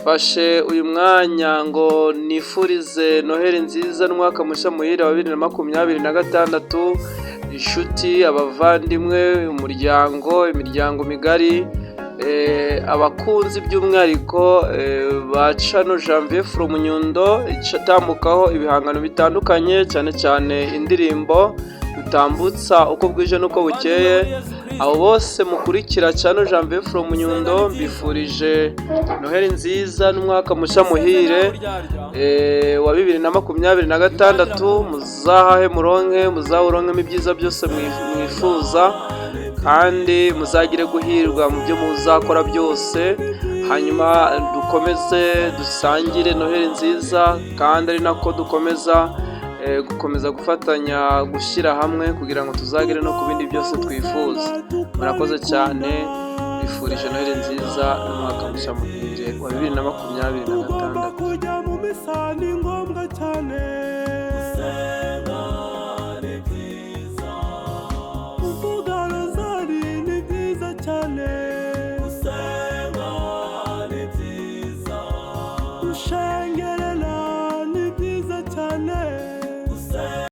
Fashe uyu mwanya ngo nifurize Noheli nziza n'umwaka mushya muhire wa 2026, inshuti, abavandimwe, imiryango migari, abakunzi by'umwihariko ba Chano Janvier from Nyundo icatambukaho ibihangano bitandukanye, cyane cyane indirimbo dutambutsa uko bwije n'uko bukeye. Abo bose mukurikira Chano Janvier from Nyundo mbifurije Noheli nziza n'umwaka mushya muhire wa 2026. Muzahahe muzawuronkemo ibyiza byose mwifuza, kandi muzagire guhirwa mu byo muzakora byose. Hanyuma dukomeze dusangire Noheli nziza, kandi ari nako gukomeza gufatanya gushyira hamwe kugira ngo tuzagere no ku bindi byose twifuza. Murakoze cyane, bifurije Noheli nziza n'umwaka mushya muhire wa 2026. Share